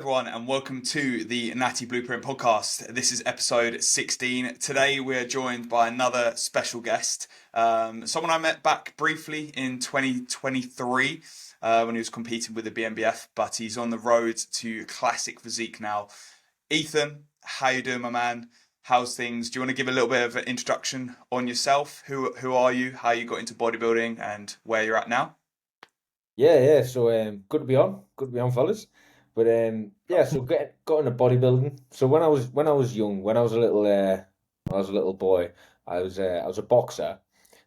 Everyone, and welcome to the Natty Blueprint podcast. This is episode 16. Today we're joined by another special guest, someone I met back briefly in 2023 when he was competing with the BNBF, but he's on the road to classic physique now. Ethan, how you doing, my man? How's things? Do you want to give a little bit of an introduction on yourself? Who are you? How you got into bodybuilding and where you're at now? Yeah. So good to be on, fellas. But yeah. So got into bodybuilding. So when I was young, when I was a little boy, I was a boxer.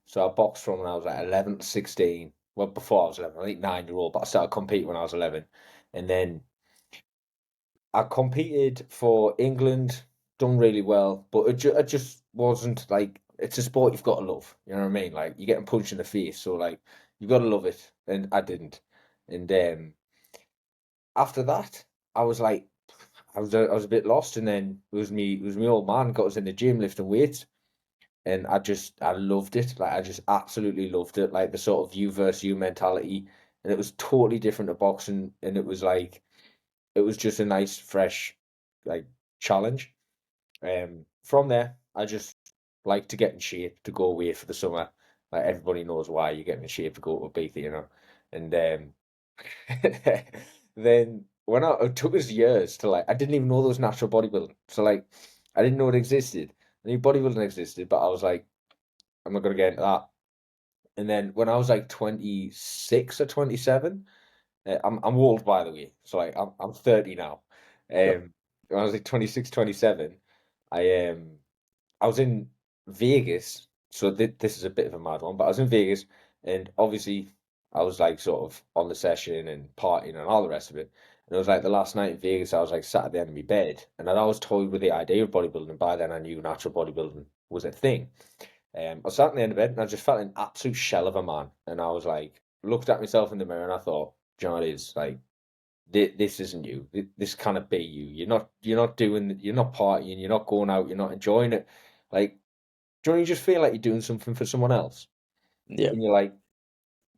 So I boxed from when I was like 11 to 16. Well, before I was 11, I think 9 year old. But I started competing when I was 11, and then I competed for England, done really well. But it just wasn't like it's a sport you've got to love. You know what I mean? Like you're getting punched in the face, so like you've got to love it, and I didn't. And after that, I was like, I was a bit lost, and then it was me old man got us in the gym lifting weights, and I loved it. Like I just absolutely loved it. Like the sort of you versus you mentality, and it was totally different to boxing, and it was just a nice fresh like challenge. From there, I just like to get in shape to go away for the summer. Like everybody knows why you get in shape to go to Ibiza, you know, and then when it took us years to like, I didn't even know there was natural bodybuilding. So like, I didn't know it existed. I knew bodybuilding existed, but I was like, I'm not gonna get into that. And then when I was like 26 or 27, I'm old by the way, so like I'm 30 now. Yep. When I was like 26, 27, I I was in Vegas, so this is a bit of a mad one, but I was in Vegas, and obviously I was like sort of on the session and partying and all the rest of it. And it was like the last night in Vegas, I was like sat at the end of my bed, and I'd always toyed with the idea of bodybuilding. And by then, I knew natural bodybuilding was a thing. I was sat at the end of bed, and I just felt an absolute shell of a man. And I was like, looked at myself in the mirror, and I thought, John, is like this isn't you. This cannot be you. You're not partying. You're not going out. You're not enjoying it. Like, don't you just feel like you're doing something for someone else? Yeah. And you're like,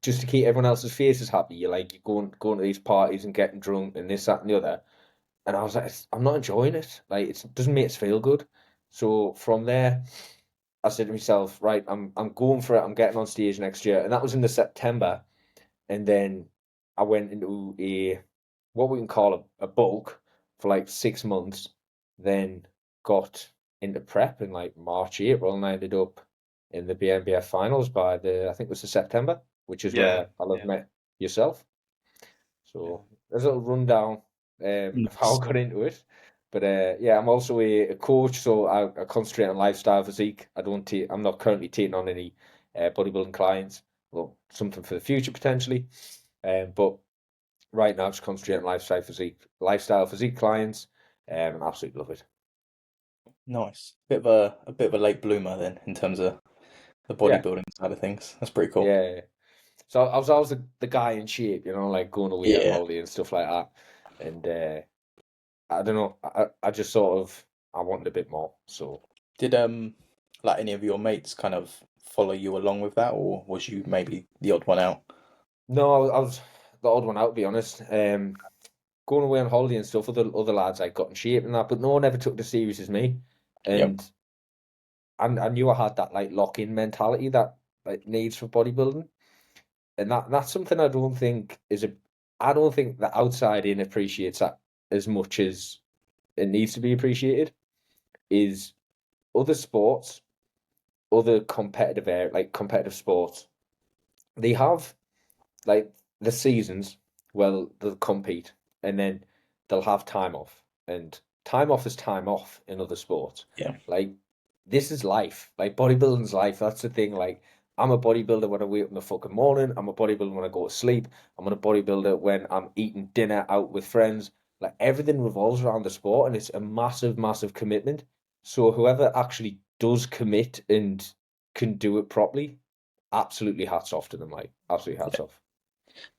just to keep everyone else's faces happy. You're like, you're going to these parties and getting drunk and this, that, and the other. And I was like, I'm not enjoying it. Like, it doesn't make us feel good. So from there, I said to myself, right, I'm going for it. I'm getting on stage next year, and that was in the September. And then I went into a what we can call a bulk for like 6 months. Then got into prep in like March, April, and I ended up in the BNBF finals by I think it was the September, which is Yeah. where I'll have met yourself. Yeah. So there's a little rundown of how Nice. I got into it. But yeah, I'm also a coach, so I concentrate on lifestyle physique. I'm not currently taking on any bodybuilding clients. Well, something for the future potentially. But right now, just concentrate on lifestyle physique clients. And absolutely love it. Nice. A bit of a late bloomer then in terms of the Yeah, bodybuilding side of things. That's pretty cool. yeah. So I was always the guy in shape, like going away on Yeah. holiday and stuff like that. And I don't know, I just sort of I wanted a bit more. So Did like any of your mates kind of follow you along with that, or was you maybe the odd one out? no, I was the odd one out, to be honest. Going away on holiday and stuff, other lads like got in shape and that, but no one ever took it as serious as me. Yep. And I knew I had that like lock-in mentality that like needs for bodybuilding. And that's something I don't think the outside in appreciates that as much as it needs to be appreciated. Is other sports, other competitive sports, they have like the seasons. Well, they'll compete, and then they'll have time off, and time off is time off in other sports. Yeah. Like this is life. Like bodybuilding's life. That's the thing. Like I'm a bodybuilder when I wake up in the fucking morning. I'm a bodybuilder when I go to sleep. I'm a bodybuilder when I'm eating dinner out with friends. Like everything revolves around the sport, and it's a massive, massive commitment. So whoever actually does commit and can do it properly, absolutely hats off to them. Like absolutely hats off.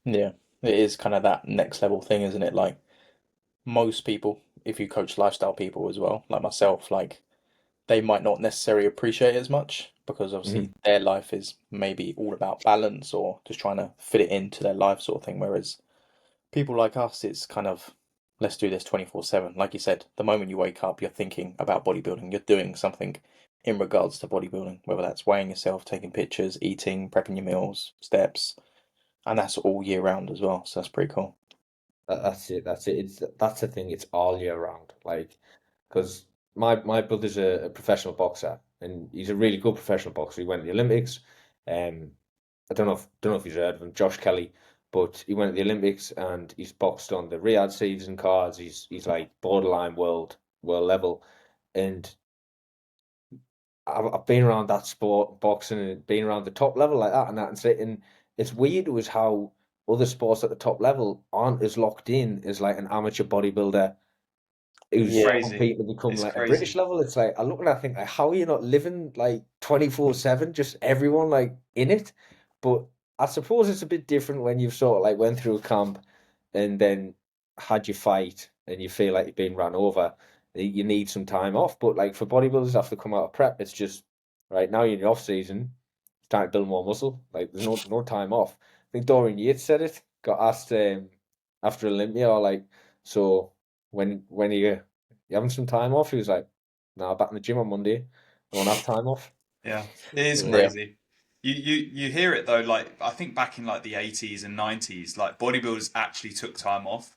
Yeah. It is kind of that next level thing, isn't it? Like most people, if you coach lifestyle people as well, like myself, like they might not necessarily appreciate it as much because obviously Mhm. their life is maybe all about balance or just trying to fit it into their life sort of thing. Whereas people like us, it's kind of let's do this 24/7. Like you said, the moment you wake up, you're thinking about bodybuilding. You're doing something in regards to bodybuilding, whether that's weighing yourself, taking pictures, eating, prepping your meals, steps, and that's all year round as well. So that's pretty cool. That's it. That's it. That's the thing. It's all year round. Like, because my brother's a professional boxer, and he's a really good professional boxer. He went to the Olympics. Um, I don't know if you've heard of him, Josh Kelly, but he went to the Olympics and he's boxed on the Riyadh season cards. He's like borderline world level, and I've been around that sport, boxing, and been around the top level like that and that, and it's weird was how other sports at the top level aren't as locked in as like an amateur bodybuilder It's who's Yeah, crazy. competing to become It's like a crazy. British level. It's like I look and I think like how are you not living like 24/7, just everyone like in it? But I suppose it's a bit different when you've sort of like went through a camp and then had your fight and you feel like you've been run over. You need some time off. But like for bodybuilders after come out of prep, it's just right now you're in the off season, it's time to build more muscle. Like there's no time off. I think Dorian Yates said it. Got asked after Olympia, or like, so when you having some time off? He was like, "No, back in the gym on Monday. I won't have time off." Yeah, it is yeah, crazy. You hear it though, like I think back in like the 80s and 90s, like bodybuilders actually took time off.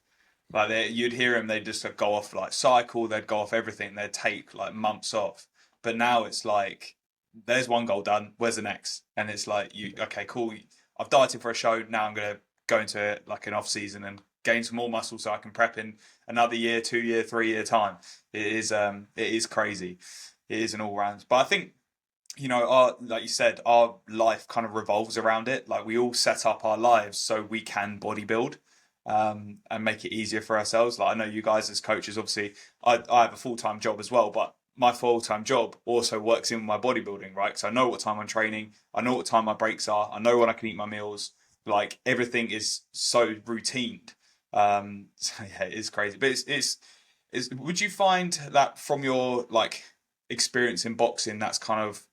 Like you'd hear them, they'd just go off like cycle, they'd go off everything, they'd take like months off. But now it's like, there's one goal done, where's the next? And it's like, okay, cool. I've dieted for a show, now I'm gonna go into like an off season and gain some more muscle so I can prep in another year, 2 year, 3 year time. It is crazy. It is an all round. But I think, our, like you said, our life kind of revolves around it. Like we all set up our lives so we can bodybuild, and make it easier for ourselves. Like I know you guys as coaches, obviously, I have a full time job as well, but my full time job also works in my bodybuilding, right? Because I know what time I'm training, I know what time my breaks are, I know when I can eat my meals. Like everything is so routined. So yeah, it is crazy. But would you find that from your like experience in boxing, that's kind of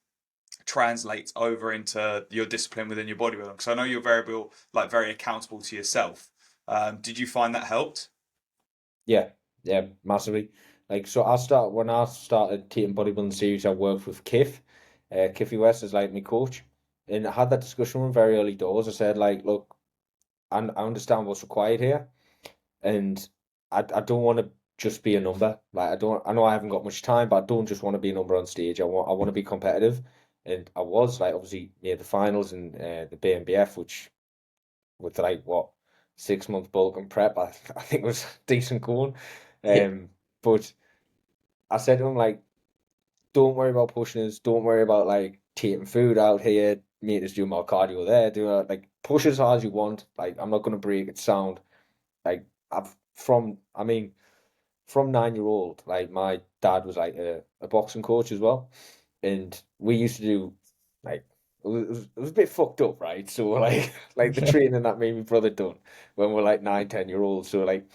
translates over into your discipline within your bodybuilding? Because I know you're very accountable to yourself. Did you find that helped? Yeah, yeah, massively. Like so, when I started taking bodybuilding series, I worked with Kiff. Kiffy West is like my coach, and I had that discussion with him very early doors. I said like, look, I understand what's required here, and I don't want to just be a number. Like I know I haven't got much time, but I don't just want to be a number on stage. I want to be competitive, and I was like obviously near the finals and the BNBF, which with like what 6 month bulk and prep, I think it was decent going. yeah, Um, but I said to him like, don't worry about pushing us. Don't worry about like taking food out here. Me just do more cardio there. Like push as hard as you want. Like I'm not gonna break it sound. Like I mean, from 9 year old, like my dad was like a boxing coach as well, and we used to do like it was a bit fucked up, right? So like like the training that me and my brother done when we're like 9, 10 year olds. So like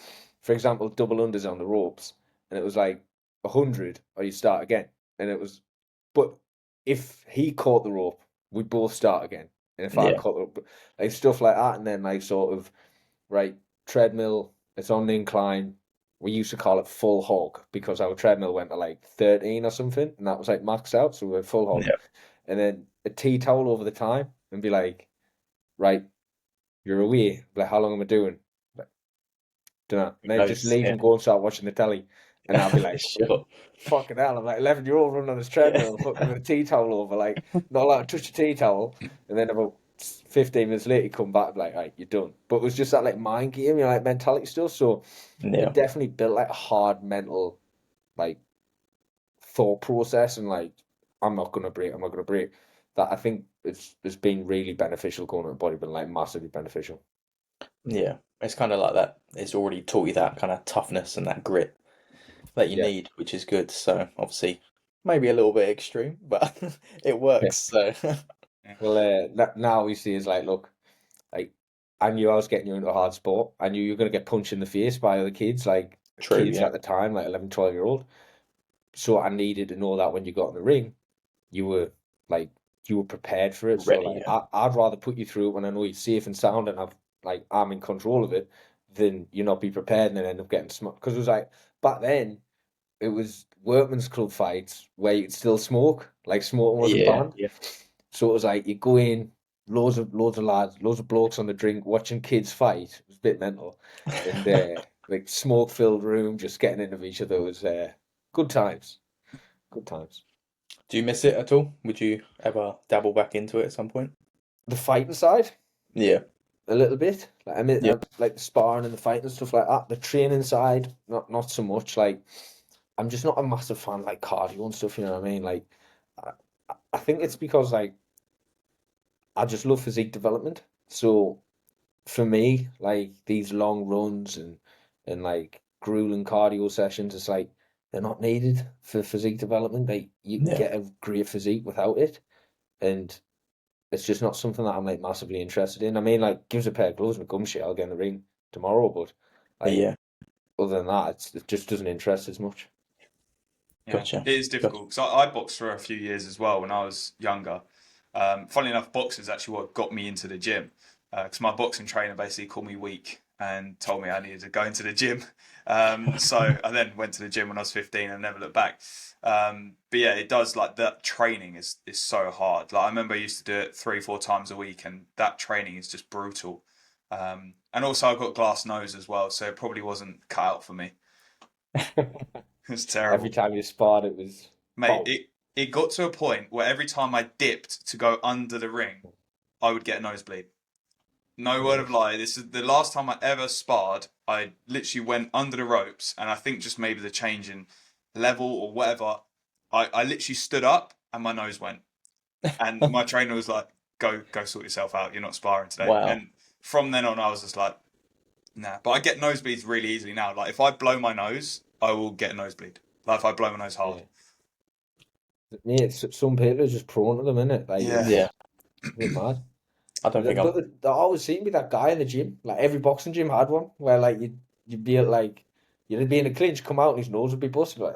for example, double unders on the ropes, and it was like 100 or you start again, and it was but if he caught the rope, we'd both start again, and if I yeah, caught the rope, like stuff like that, and then like sort of right treadmill, it's on the incline. We used to call it full hog because our treadmill went to like 13 or something, and that was like maxed out, so we were full hog. yeah. And then a tea towel over the time and be like, right, you're away. Like, how long am I doing? Like, don't know. And then just Loads. leave Yeah, and go and start watching the telly. And I'll be like, sure. fucking hell, I'm like 11-year-old running on this Yeah, treadmill, fucking with a tea towel over, like, not allowed to touch a tea towel. And then about 15 minutes later, you come back, like, right, you're done. But it was just that, like, mind game, like, mentality stuff. So it yeah, definitely built, like, a hard mental, like, thought process and, like, I'm not gonna break. That I think it's been really beneficial going to bodybuilding, like, massively beneficial. yeah. It's kind of like that. It's already taught you that kind of toughness and that grit that you Yeah. need, which is good. So obviously, maybe a little bit extreme, but it works. So Yeah. Well, now we see is like, look, like I knew I was getting you into a hard sport. I knew you were going to get punched in the face by other kids, like true. kids Yeah, at the time, like 11, 12 year old. So I needed to know that when you got in the ring, you were like, you were prepared for it. So ready. like, Yeah, I'd rather put you through it when I know you're safe and sound and I'm in control of it than you not be prepared and then end up getting smoked. Because it was like back then, it was workman's club fights where you could still smoke, like smoking wasn't Yeah, banned. yeah, So it was like you go in, loads of lads, loads of blokes on the drink watching kids fight. It was a bit mental, and like smoke filled room, just getting into each other was good times. Good times. Do you miss it at all? Would you ever dabble back into it at some point? The fighting side, Yeah, a little bit. Like I mean, yeah, like the sparring and the fighting and stuff like that. The training side, not so much. Like I'm just not a massive fan of, like cardio and stuff. You know what I mean? Like I, I think it's because like I just love physique development. So for me, like these long runs and like grueling cardio sessions, it's like they're not needed for physique development. Like you can yeah, get a great physique without it, and it's just not something that I'm like massively interested in. I mean, like give us a pair of gloves and a gum shit, I'll get in the ring tomorrow. But like yeah. other than that, it just doesn't interest as much. Yeah, Gotcha. it is Gotcha. difficult because I boxed for a few years as well when I was younger. Funnily enough, boxing is actually what got me into the gym because my boxing trainer basically called me weak and told me I needed to go into the gym. So I then went to the gym when I was 15 and never looked back. But yeah, it does like that training is so hard. Like I remember I used to do it 3, 4 times a week, and that training is just brutal. And also I've got glass nose as well, so it probably wasn't cut out for me. It was Every terrible. time you sparred, it was Mate, boom. it got to a point where every time I dipped to go under the ring, I would get a nosebleed. No word of Nice. lie. This is the last time I ever sparred. I literally went under the ropes, and I think just maybe the change in level or whatever, I literally stood up and my nose went. And my trainer was like, go sort yourself out. You're not sparring today. Wow. And from then on, I was just like, nah. But I get nosebleeds really easily now. Like if I blow my nose, I will get a nosebleed. Like if I blow my nose hard. Yeah. Yeah, some people are just prone to them, innit? Like Yeah. Yeah. it's a bit mad. I don't think I'm. There always seemed to be that guy in the gym. Like every boxing gym had one where like you'd be like you'd be in a clinch, come out and his nose would be busted. Like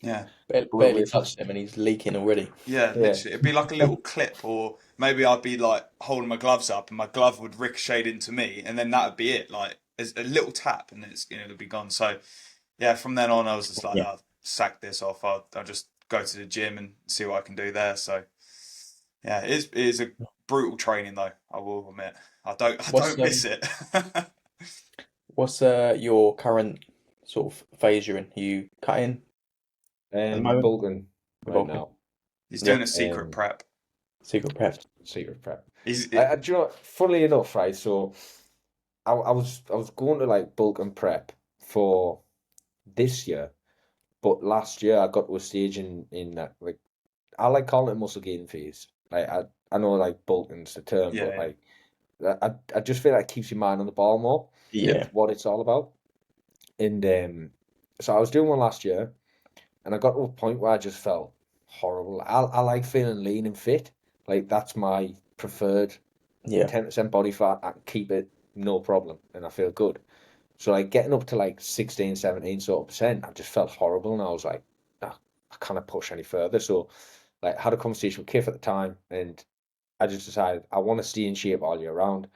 Yeah. going Barely away touched fast. him and he's leaking already. Yeah, Yeah, literally. It'd be like a little clip, or maybe I'd be like holding my gloves up and my glove would ricochet into me, and then that would be it. Like, there's a little tap and it'll be gone. So, yeah, from then on, I was just like, Yeah. I'll sack this off. I'll just go to the gym and see what I can do there. So, yeah, it is a brutal training, though, I will admit. I What's don't miss it. what's your current sort of phase you're in? Are you cutting at the moment? Bolton You're right bulking. now. He's Yeah. doing a secret Um, prep. Secret yes, prep. secret prep. He's, Do you know, funnily enough, right? So I was going to like Bolton prep for this year, but last year I got to a stage in that like I like calling it muscle gain phase. Like I know like Bolton's the term, yeah, but yeah. like I just feel like it keeps your mind on the ball more Yep. with Yeah. what it's all about. And so I was doing one last year, and I got to a point where I just felt horrible. I like feeling lean and fit. Like that's my preferred Yeah. 10% body fat. I can keep it no problem, and I feel good. So like getting up to like 16, 17 sort of percent, I just felt horrible, and I was like, "Ah, I can't push any further. So like I had a conversation with Kiff at the time, and I just decided I want to stay in shape all year round.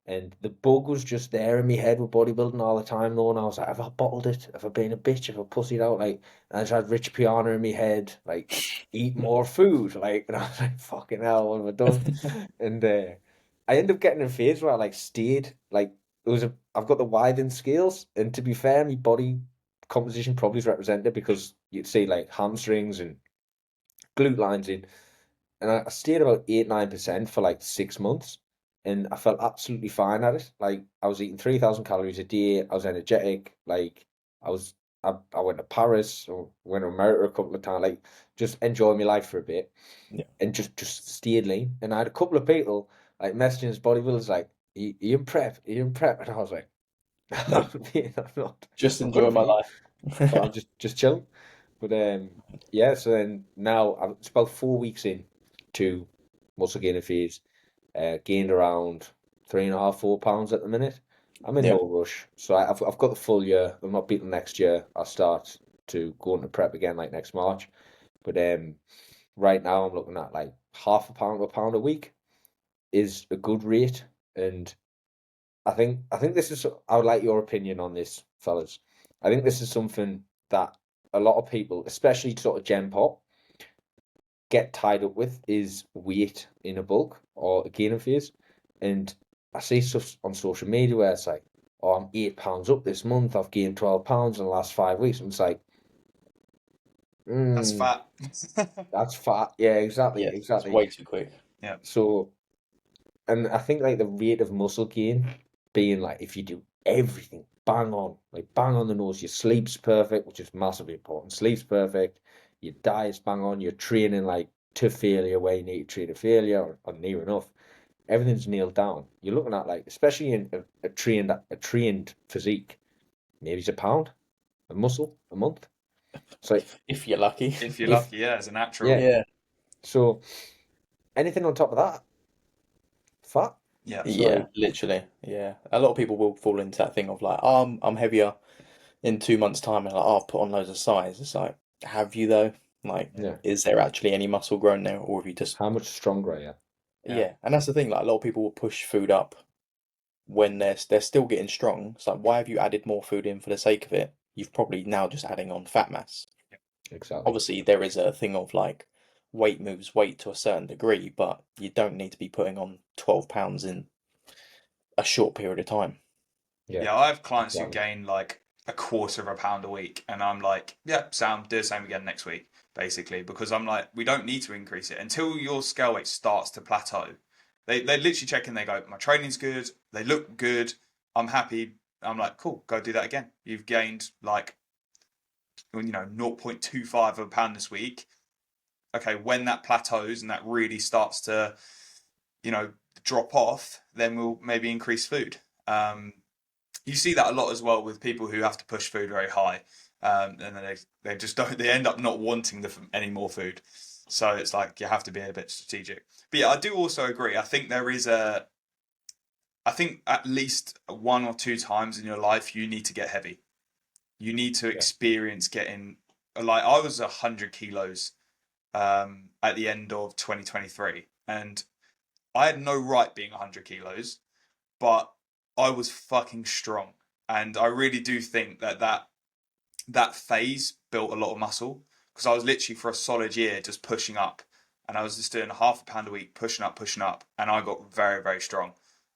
And the bug was just there in my head with bodybuilding all the time, though. And I was like, have I bottled it? Have I been a bitch? Have I pussied out? Like, and I just had Rich Piana in my head, like, eat more food. Like, and I was like, fucking hell, what have I done? And I ended up getting in a phase where I like stayed, like, I've got the widened scales. And to be fair, my body composition probably is represented because you'd see like hamstrings and glute lines in, and I stayed about 8, 9% for like 6 months, and I felt absolutely fine at it. Like I was eating 3,000 calories a day. I was energetic. Like I was, I went to Paris or went to America a couple of times. Like just enjoying my life for a bit, Yeah. and just stayed lean. And I had a couple of people like messaging us bodybuilders like, "You in prep? Are you in prep?" And I was like, No. I'm not. Just I'm gonna enjoy my be, but life. I'm just chilling." But yeah, so then now it's about 4 weeks in to muscle gaining phase. Gained around 3.5, 4 pounds at the minute. I'm in Yeah. no rush, so I've got the full year. I'm not beating next year. I'll start to go into prep again like next March. But right now I'm looking at like half a pound to a pound a week is a good rate, and I think this is. I would like your opinion on this, fellas. I think this is something that a lot of people, especially sort of Gen Pop, get tied up with is weight in a bulk or a gaining phase. And I see stuff on social media where it's like, oh, I'm 8 pounds up this month. I've gained 12 pounds in the last 5 weeks. And it's like, That's mm, fat. that's fat. Yeah, exactly, Yes, it's exactly. way too quick. Yeah. So, and I think like the rate of muscle gain being like if you do everything bang on, like bang on the nose, your sleep's perfect, which is massively important. Sleep's perfect, your diet's bang on, you're training like to failure where you need to train to failure or near enough. Everything's nailed down. You're looking at like, especially in a trained physique, maybe it's a pound, a muscle a month. So If you're lucky. If you're if lucky, yeah, as a natural. yeah, Yeah. so anything on top of that, fat. Yeah. So Yeah, literally. Yeah. A lot of people will fall into that thing of like, oh, I'm heavier in 2 months' time, and like, oh, I've put on loads of size. It's like, have you though? Like, yeah, is there actually any muscle grown there, or have you just, how much stronger are you? Yeah. yeah? And that's the thing. Like, a lot of people will push food up when they're still getting strong. It's like, why have you added more food in for the sake of it? You've probably now just adding on fat mass. Exactly. Obviously, there is a thing of like weight moves weight to a certain degree, but you don't need to be putting on 12 pounds in a short period of time. Yeah, Yeah, I have clients who exactly. gain like a quarter of a pound a week, and I'm like, yeah, Sam, do the same again next week, basically, because I'm like, we don't need to increase it until your scale weight starts to plateau. They literally check in, they go, my training's good, they look good, I'm happy. I'm like, cool, go do that again. You've gained like 0.25 of a pound this week. Okay, when that plateaus and that really starts to, you know, drop off, then we'll maybe increase food. You see that a lot as well with people who have to push food very high, and then they just don't. They end up not wanting any more food. So it's like you have to be a bit strategic. But yeah, I do also agree. I think there is a. I think at least one or two times in your life you need to get heavy. You need to Yeah, experience getting like I was 100 kilos at the end of 2023, and I had no right being 100 kilos, but I was fucking strong, and I really do think that phase built a lot of muscle because I was literally for a solid year just pushing up, and I was just doing half a pound a week, pushing up, and I got very very strong,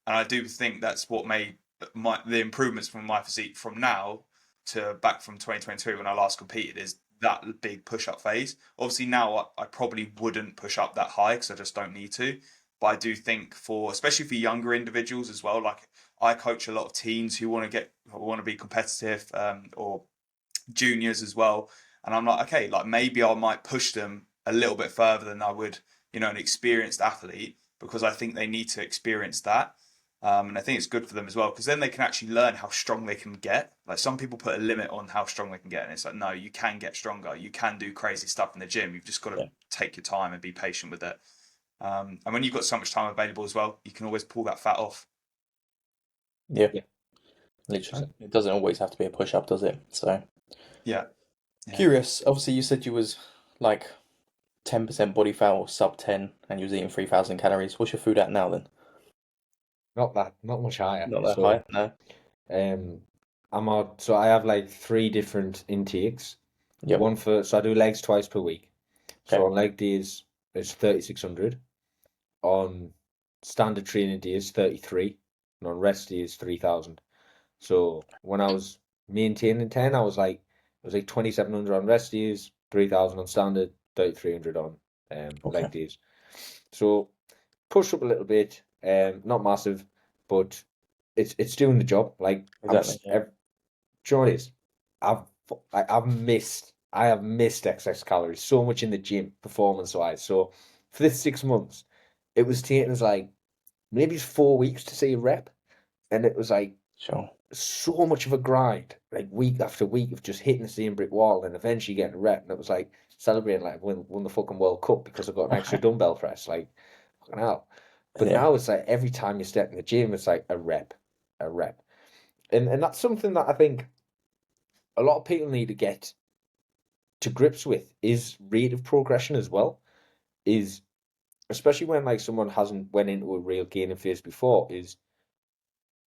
and I do think that's what made the improvements from my physique from now to back from 2022 when I last competed is that big push up phase. Obviously now I probably wouldn't push up that high because I just don't need to, but I do think for especially for younger individuals as well, like I coach a lot of teens who want to be competitive, or juniors as well. And I'm like, okay, like maybe I might push them a little bit further than I would, an experienced athlete because I think they need to experience that. And I think it's good for them as well because then they can actually learn how strong they can get. Like some people put a limit on how strong they can get, and it's like, no, you can get stronger. You can do crazy stuff in the gym. You've just got to Yeah. take your time and be patient with it. And when you've got so much time available as well, you can always pull that fat off. Yeah, yeah, literally. 100%. It doesn't always have to be a push up, does it? So Yeah, yeah. curious. Obviously, you said you was like 10% body fat or sub 10 and you was eating 3,000 calories. What's your food at now then? Not much higher. Not that So high? No. um, so I have like three different intakes. Yep. So I do legs twice per week. So Okay. on leg days it's 3,600. On standard training days 33, and on rest days 3,000. So when I was maintaining 10, it was like 2,700 on rest days, 3,000 on standard, 3,300 on Okay. leg days. So push up a little bit, not massive, but it's doing the job. Like Exactly. Yeah. do you know what it is? I've I have missed excess calories so much in the gym, performance wise. So for this 6 months, it was taking us like maybe it's 4 weeks to see a rep, and it was like Sure. so much of a grind, like week after week of just hitting the same brick wall and eventually getting a rep. And it was like celebrating like won the fucking World Cup because I got an extra dumbbell press, like fucking hell. But Yeah. now it's like every time you step in the gym, it's like a rep. And that's something that I think a lot of people need to get to grips with is rate of progression as well. Is especially when like someone hasn't went into a real gaining phase before, is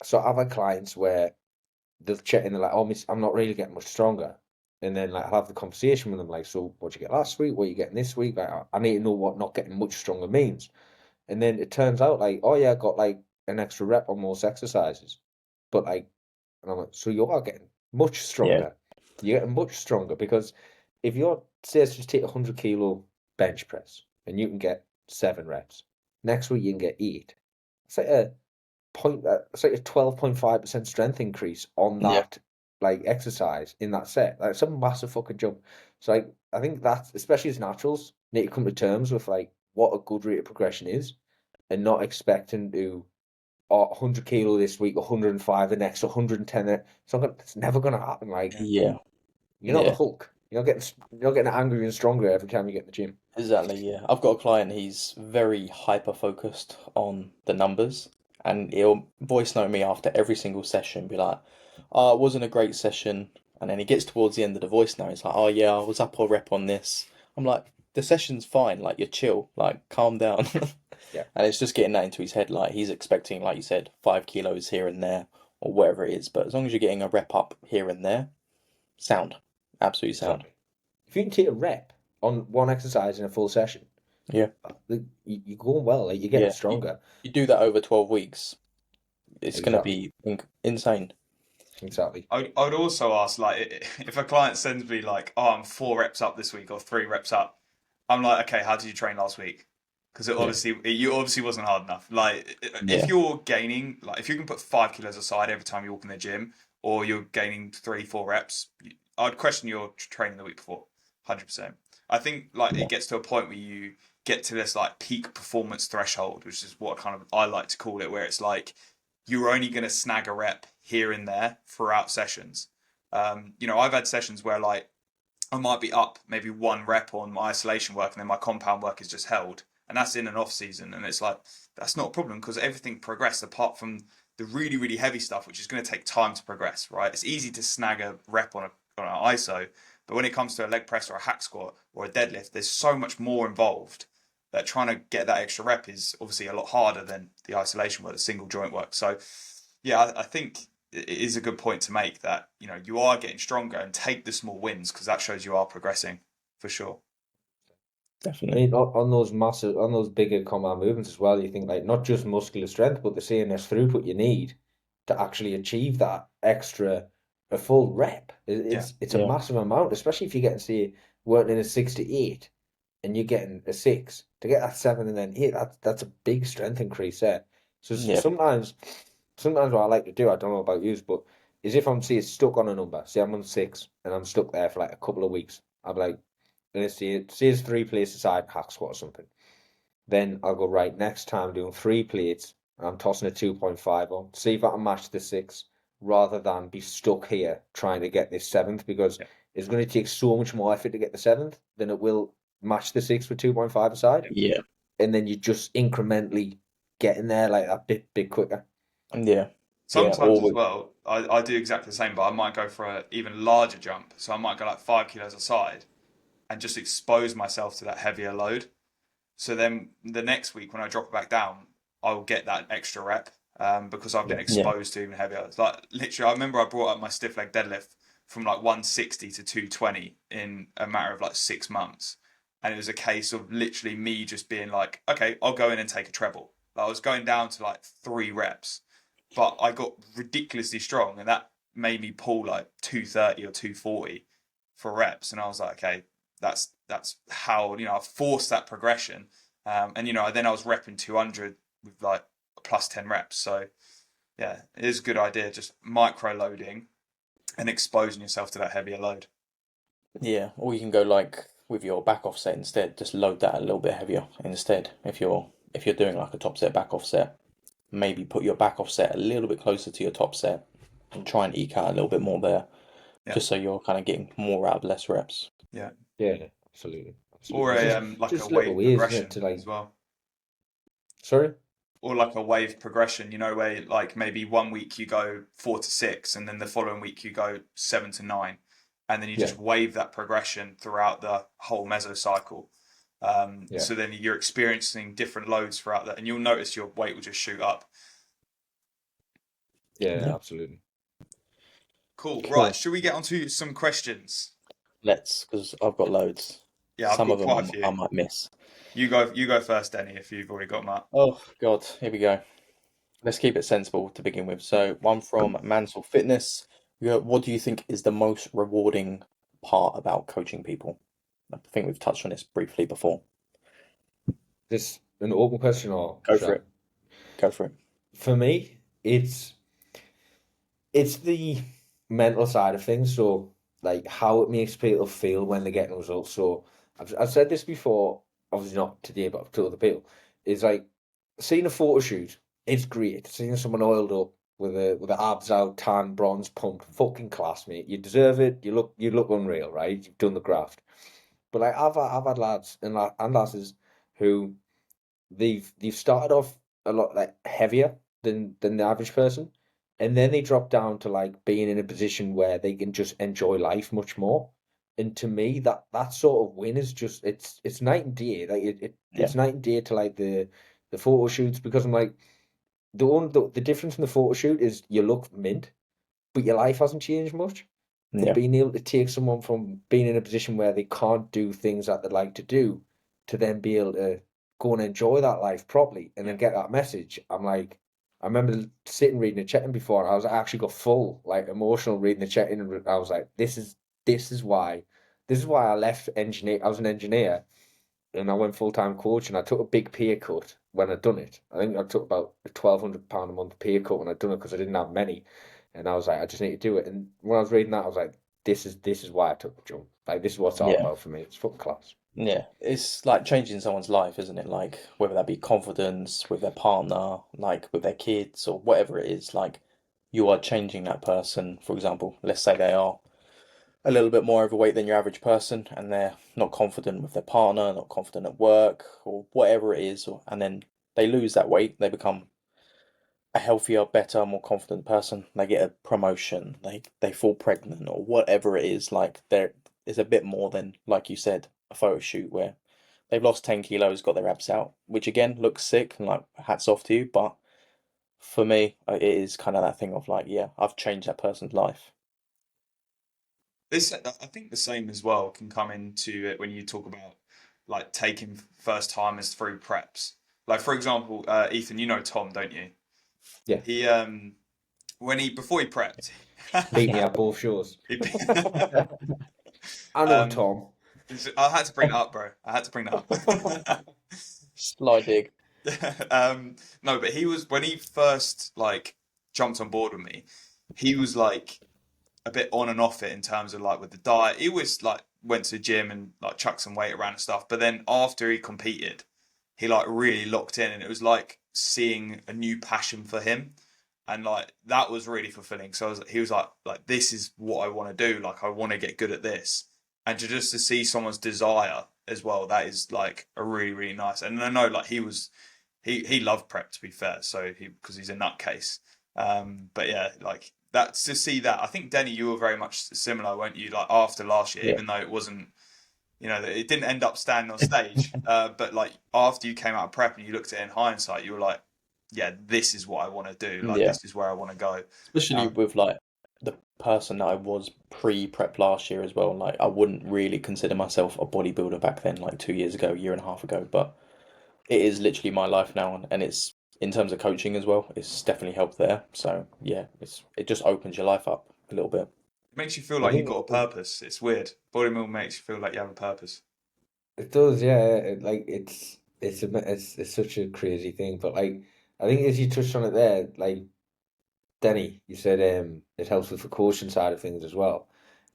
so I've had clients where they'll check in, they're like, "Oh, I'm not really getting much stronger." And then like I'll have the conversation with them, like, "So what'd you get last week? What are you getting this week?" Like, I need to know what not getting much stronger means. And then it turns out like, "Oh yeah, I got like an extra rep on most exercises." But like, and I'm like, "So you are getting much Yeah, stronger. You're getting much stronger because if you're, say, let's just take a 100 kilo bench press and you can get 7 reps, next week you can get 8. It's like it's like a 12.5% strength increase on yeah, that like exercise in that set. Like it's a massive fucking jump. So like I think that, especially as naturals, need to come to terms with like what a good rate of progression is, and not expecting to 100 kilo this week, 105 the next, 110 it's never gonna happen. Like yeah, you're not the yeah. Hulk. You're not getting angrier and stronger every time you get in the gym. Exactly, yeah. I've got a client, he's very hyper focused on the numbers, and he'll voice note me after every single session, be like, "Oh, it wasn't a great session." And then he gets towards the end of the voice note, he's like, "Oh, yeah, I was up a rep on this." I'm like, "The session's fine, like, you're chill, like, calm down." Yeah, And it's just getting that into his head, like, he's expecting, like you said, 5 kilos here and there, or whatever it is. But as long as you're getting a rep up here and there, sound. Absolutely sound. exactly. If you can take a rep on one exercise in a full session, Yeah. you're going well. Like you're getting Yeah. You, stronger. you do that over 12 weeks. It's going to Exactly. be insane. Exactly. I would also ask, like, if a client sends me like, "Oh, I'm 4 reps up this week or 3 reps up," I'm like, "Okay, how did you train last week?" Because Yeah. you obviously wasn't hard enough. Like, if Yeah. you're gaining, like, if you can put 5 kilos aside every time you walk in the gym, or you're gaining 3, 4 reps, I'd question your training the week before, 100%. I think like Yeah. it gets to a point where you get to this like peak performance threshold, which is what kind of I like to call it, where it's like you're only going to snag a rep here and there throughout sessions. I've had sessions where like I might be up maybe 1 rep on my isolation work and then my compound work is just held. And that's in an off season. And it's like, that's not a problem because everything progressed apart from the really, really heavy stuff, which is going to take time to progress, right? It's easy to snag a rep on an ISO, but when it comes to a leg press or a hack squat or a deadlift, there's so much more involved that trying to get that extra rep is obviously a lot harder than the isolation work, the single joint work. So yeah, I think it is a good point to make that you are getting stronger and take the small wins because that shows you are progressing for sure. I Definitely. mean, on those bigger compound movements as well, you think like not just muscular strength, but the CNS throughput you need to actually achieve that extra, a full rep. Yeah, It's a Yeah. massive amount, especially if you're getting, say, working in a 6 to 8 and you're getting a 6 to get that 7 and then 8. That's a big strength increase there. So Yeah. sometimes what I like to do, I don't know about you, but is if I'm, say, stuck on a number, say I'm on 6 and I'm stuck there for like a couple of weeks, I'm like, let's say it's 3 plates aside hack squat or something. Then I'll go, right, next time doing 3 plates and I'm tossing a 2.5 on. See if I can match the 6 rather than be stuck here trying to get this seventh, because yeah, it's going to take so much more effort to get the seventh than it will match the 6 with 2.5 aside. Yeah. And then you just incrementally get in there like that bit quicker. Yeah. Yeah. sometimes as Always. well, I do exactly the same, but I might go for an even larger jump. So I might go like 5 kilos aside and just expose myself to that heavier load. So then the next week when I drop it back down, I'll get that extra rep because I've been Yeah. Yeah. exposed to even heavier. It's like literally, I remember I brought up my stiff leg deadlift from like 160 to 220 in a matter of like 6 months. And it was a case of literally me just being like, okay, I'll go in and take a treble. Like, I was going down to like 3 reps, but I got ridiculously strong and that made me pull like 230 or 240 for reps. And I was like, okay, that's how I forced that progression. And then I was repping 200 with like plus 10 reps. So yeah, it is a good idea, just micro loading and exposing yourself to that heavier load. Yeah. Or you can go like with your back offset instead. Just load that a little bit heavier instead. If you're doing like a top set back offset, maybe put your back offset a little bit closer to your top set and try and eke out a little bit more there, Yeah, just so you're kind of getting more out of less reps. yeah. Yeah, absolutely. Or Absolutely. It's like a just little wave ways, isn't it, progression to like, as well. sorry? Or like a wave progression, where like maybe one week you go 4 to 6, and then the following week you go 7 to 9, and then you Yeah, just wave that progression throughout the whole mesocycle. yeah. So then you're experiencing different loads throughout that, and you'll notice your weight will just shoot up. Yeah, absolutely. Cool. Right. Cool. Should we get onto some questions? Let's, because I've got loads. Yeah, I've Some of got them quite a few. I might miss. You go. You go first, Denny, if you've already got them up. Oh God, here we go. Let's keep it sensible to begin with. So, one from Mansell Fitness. What do you think is the most rewarding part about coaching people? I think we've touched on this briefly before. This an open question or Go for it. Go for it. for me, it's the mental side of things. So like how it makes people feel when they're getting results. So I've said this before, obviously not today, but to other people. Is like seeing a photo shoot. It's great. Seeing someone oiled up with the abs out, tan, bronze, pumped, fucking class, mate. You deserve it. You look unreal, right? You've done the graft. But like I've had lads and lasses who they've started off a lot like heavier than the average person, and then they drop down to like being in a position where they can just enjoy life much more. And to me, that sort of win is just it's night and day. Like Yeah. it's night and day to like the photo shoots because I'm like the difference in the photo shoot is you look mint, but your life hasn't changed much. But Yeah. being able to take someone from being in a position where they can't do things that they'd like to do to then be able to go and enjoy that life properly and then get that message. I'm like, I remember sitting reading the check-in before and I actually got full, like emotional reading the check-in and I was like, this is why I left engineer. I was an engineer and I went full-time coach and I took a big pay cut when I'd done it. I think I took about a £1,200 a month pay cut when I'd done it because I didn't have many. And I was like, I just need to do it. And when I was reading that, I was like, this is why I took the jump. Like this is what it's all Yeah. about for me. It's fucking class. Yeah. It's like changing someone's life, isn't it? Like whether that be confidence with their partner, like with their kids or whatever it is, like you are changing that person. For example, let's say they are a little bit more overweight than your average person and they're not confident with their partner, not confident at work or whatever it is, and then they lose that weight, they become a healthier, better, more confident person. They get a promotion, they fall pregnant or whatever it is. Like there is a bit more than, like you said, a photo shoot where they've lost 10 kilos, got their abs out, which again looks sick and like hats off to you. But for me, it is kind of that thing of like, yeah, I've changed that person's life. This, I think, the same as well can come into it when you talk about like taking first timers through preps. Like for example, Ethan, you know Tom, don't you? Yeah. He when he before he prepped, Beat me at both shows. he, I know um, Tom. I had to bring that up, bro. I had to bring that up. Sly dig. No, but he was when he first like jumped on board with me. He was like a bit on and off it in terms of like with the diet. He was like went to the gym and like chucked some weight around and stuff. But then after he competed, he like really locked in, and it was like seeing a new passion for him, and like that was really fulfilling. So he was like this is what I want to do. Like I want to get good at this, and just to see someone's desire as well, that is like a really nice. And I know like he loved prep to be fair, so he because he's a nutcase. But yeah, like that to see that. I think Denny, you were very much similar, weren't you? Like after last year, Yeah. even though it wasn't, it didn't end up standing on stage. But like after you came out of prep and you looked at it in hindsight, you were like, yeah, this is what I want to do. Like Yeah. this is where I want to go. Especially Um, with like the person that I was pre-prep last year as well. Like I wouldn't really consider myself a bodybuilder back then, like 2 years ago, year and a half ago. But it is literally my life now, and it's in terms of coaching as well. It's definitely helped there. So yeah, it just opens your life up a little bit. it makes you feel I like you've think got a purpose. It's weird. Bodybuilding makes you feel like you have a purpose. it does, yeah. Like it's such a crazy thing, but like I think as you touched on it there, like Denny, you said it helps with the coaching side of things as well.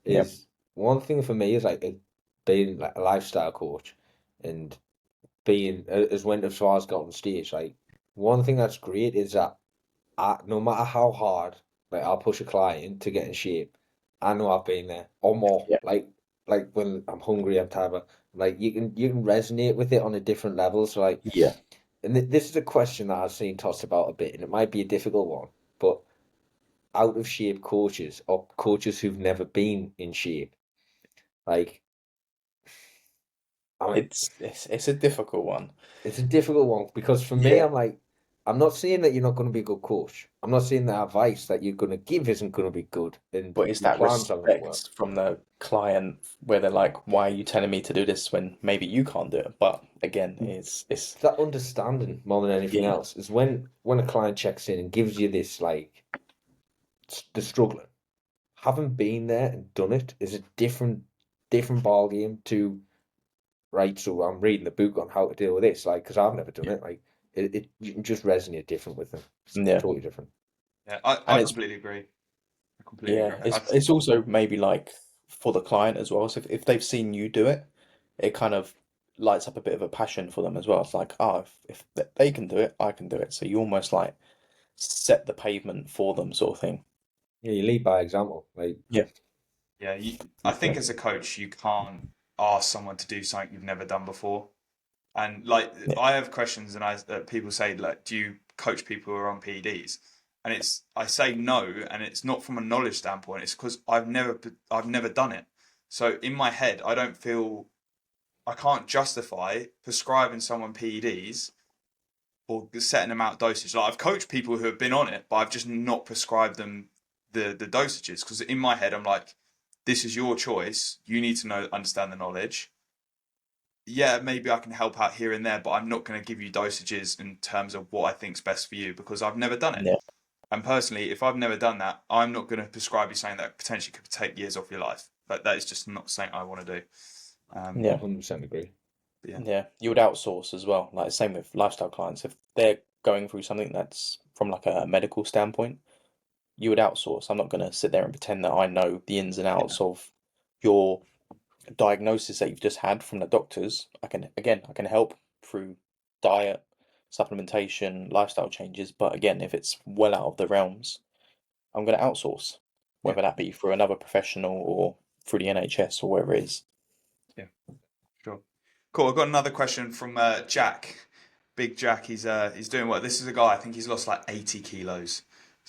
Yeah, Is one thing for me is like being like a lifestyle coach and being as when as far as got on stage. Like one thing that's great is that no matter how hard like I'll push a client to get in shape, I know I've been there or more. yeah, Like when I'm hungry, I'm tired. Like you can resonate with it on a different level. So like, yeah. and this is a question that I've seen tossed about a bit, and it might be a difficult one, but out of shape coaches or coaches who've never been in shape. Like, I mean, It's a difficult one. it's a difficult one because for me, Yeah, I'm like, I'm not saying that you're not going to be a good coach. I'm not saying that advice that you're going to give isn't going to be good and But it's your that plans aren't going to work. respect from the client where they're like, "Why are you telling me to do this when maybe you can't do it?" But again, it's It's that understanding more than anything yeah, else is when a client checks in and gives you this like the struggling. Having been there and done it is a different ball game to right. So I'm reading the book on how to deal with this, like because I've never done it. Like it you can just resonate different with them. It's yeah, totally different. Yeah, and I it's completely agree. I completely yeah, agree. it's also maybe like for the client as well. So if they've seen you do it, it kind of lights up a bit of a passion for them as well. It's like, oh, if they can do it, I can do it. So you almost like set the pavement for them, sort of thing. Yeah, you lead by example. Like Yeah, Yeah, I think as a coach, you can't ask someone to do something you've never done before. And like, yeah, I have questions, and people say like, do you coach people who are on PEDs? And I say no, and it's not from a knowledge standpoint. It's because I've never done it. So in my head, I can't justify prescribing someone PEDs or setting them out dosage. Like I've coached people who have been on it, but I've just not prescribed them the dosages because in my head I'm like, this is your choice. You need to understand the knowledge. Yeah, maybe I can help out here and there, but I'm not going to give you dosages in terms of what I think's best for you because I've never done it. yeah, And personally, if I've never done that, I'm not going to prescribe you something that potentially could take years off your life. But that is just not something I want to do. yeah. 100% agree. Yeah, Yeah, you would outsource as well. Like same with lifestyle clients. If they're going through something that's from like a medical standpoint, you would outsource. I'm not going to sit there and pretend that I know the ins and yeah, outs of your diagnosis that you've just had from the doctors. I can help through diet, supplementation, lifestyle changes. But again, if it's well out of the realms, I'm going to outsource, yeah, whether that be through another professional or through the NHS or wherever it is. yeah. Sure. Cool. I've got another question from Jack. Big Jack. He's doing well. This is a guy. I think he's lost like 80 kilos.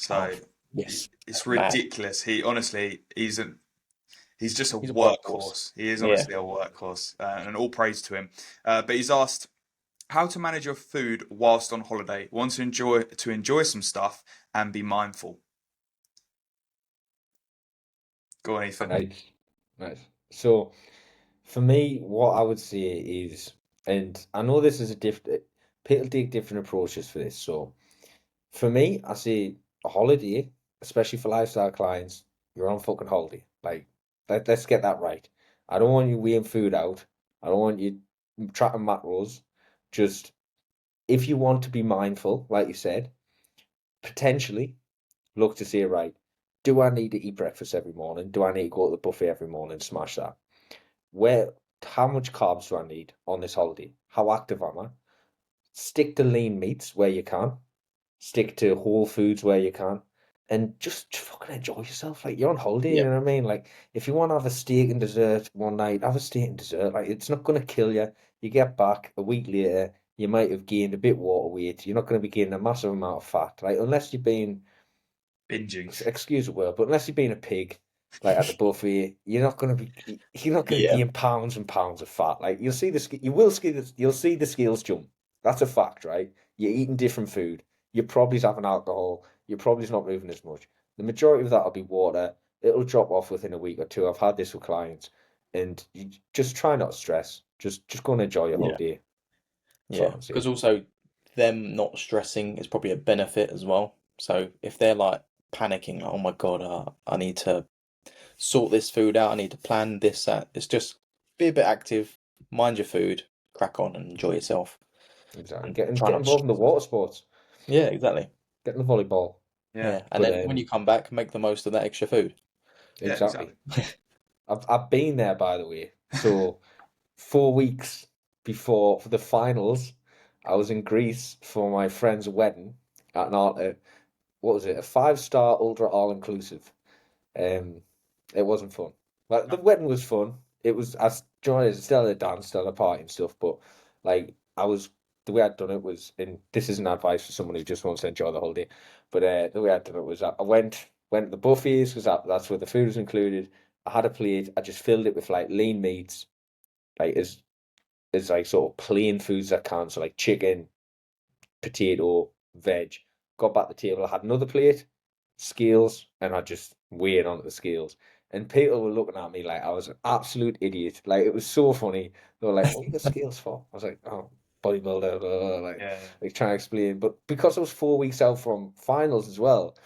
Oh, So yes, it's mad. ridiculous. He honestly, he's just a He's a workhorse. workhorse. He is Yeah. honestly a workhorse, and all praise to him. But he's asked how to manage your food whilst on holiday. Want to enjoy some stuff and be mindful. Go on, Ethan. Nice, nice. So for me, what I would say is, and I know this is a different, people take different approaches for this. So for me, I say a holiday, especially for lifestyle clients, you're on fucking holiday. Like, let's get that right. I don't want you weighing food out. I don't want you tracking macros. Just if you want to be mindful, like you said, potentially look to see, right, do I need to eat breakfast every morning? Do I need to go to the buffet every morning? Smash that. Where, how much carbs do I need on this holiday? How active am I? Stick to lean meats where you can. Stick to whole foods where you can. And just fucking enjoy yourself. Like you're on holiday, you Yeah. know what I mean? Like if you want to have a steak and dessert one night, have a steak and dessert. Like it's not gonna kill you. You get back a week later, you might have gained a bit water weight. You're not gonna be gaining a massive amount of fat. Like unless you've been Binging. excuse the word, but unless you've been a pig, like at the buffet, you're not gonna Yeah. gain pounds and pounds of fat. Like you will see you'll see the scales jump. That's a fact, right? You're eating different food. You're probably having alcohol. You're probably not moving as much. The majority of that will be water. It'll drop off within a week or two. I've had this with clients, and you just try not to stress. Just go and enjoy your Yeah. holiday. That's all Yeah. I'm saying. Because also them not stressing is probably a benefit as well. So if they're like panicking, like, oh my God, I need to sort this food out, I need to plan this, that. It's just be a bit active, mind your food, crack on and enjoy yourself Exactly. and Get try get not to involved in the stress. water sports. Yeah, exactly. Get in the volleyball. Yeah, Yeah. And But then when you come back, make the most of that extra food. yeah, exactly. exactly. I've been there by the way. So 4 weeks before for the finals, I was in Greece for my friend's wedding at an art. What was it? A 5-star ultra all inclusive. Um, it wasn't fun. Like the No. wedding was fun. It was I joined still a dance, still a party and stuff. But like I was the way I'd done it was, and this isn't advice for someone who just wants to enjoy the holiday. But the way I'd done it was I went to the buffets because that's where the food was included. I had a plate. I just filled it with like lean meats, like as like sort of plain foods I can. So like chicken, potato, veg. Got back to the table, I had another plate, scales, and I just weighed onto the scales. And people were looking at me like I was an absolute idiot. Like, it was so funny. They were like, "What you got scales for?" I was like, "Oh, bodybuilder," blah, blah, blah, Yeah. like trying to explain. But because I was 4 weeks out from finals as well,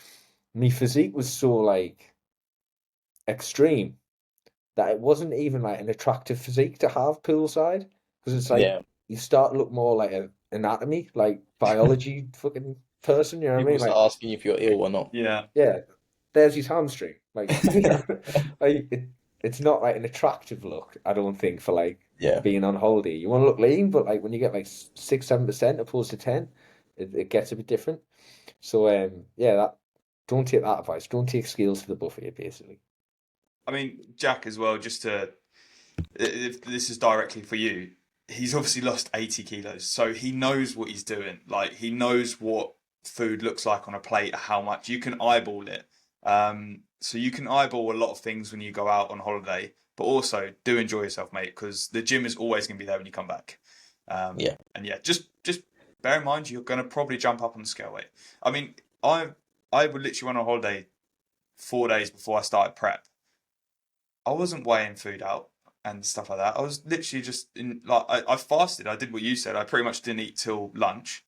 my physique was so like extreme that it wasn't even like an attractive physique to have poolside, because it's like Yeah. you start to look more like an anatomy, like biology fucking person. You know what I People mean? start Like, asking if you're ill or not. Yeah. yeah, there's his hamstring. Like, like it's not like an attractive look, I don't think, for like Yeah. being on holiday. You want to look lean, but like when you get like 6-7% opposed to 10, it gets a bit different. So yeah, that don't take that advice. Don't take scales to the buffet, basically. I mean, Jack as well, just to, if this is directly for you, he's obviously lost 80 kilos. So he knows what he's doing. Like, he knows what food looks like on a plate, how much. You can eyeball it. So you can eyeball a lot of things when you go out on holiday, but also do enjoy yourself, mate, because the gym is always going to be there when you come back. Yeah. And yeah, just bear in mind you're going to probably jump up on the scale weight. I mean, I would literally went on holiday 4 days before I started prep. I wasn't weighing food out and stuff like that. I was literally just in like I fasted. I did what you said. I pretty much didn't eat till lunch,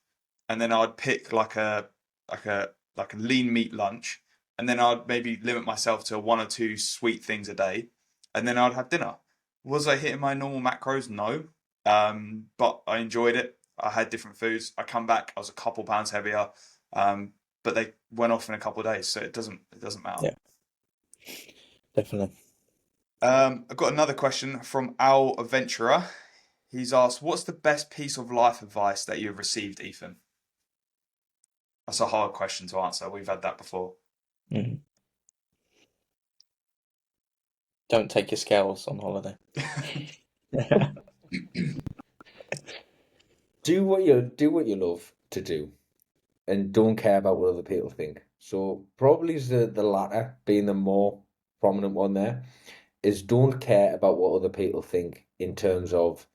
and then I'd pick like a like a lean meat lunch, and then I'd maybe limit myself to one or two sweet things a day, and then I'd have dinner. Was I hitting my normal macros? No, but I enjoyed it. I had different foods. I come back, I was a couple pounds heavier, but they went off in a couple of days, so it doesn't matter. Yeah. Definitely. I've got another question from Al Adventurer. He's asked, "What's the best piece of life advice that you've received, Ethan?" That's a hard question to answer. We've had that before. Mhm. Don't take your scales on holiday. Do what you love to do, and don't care about what other people think. So probably is the latter being the more prominent one there, is don't care about what other people think, in terms of,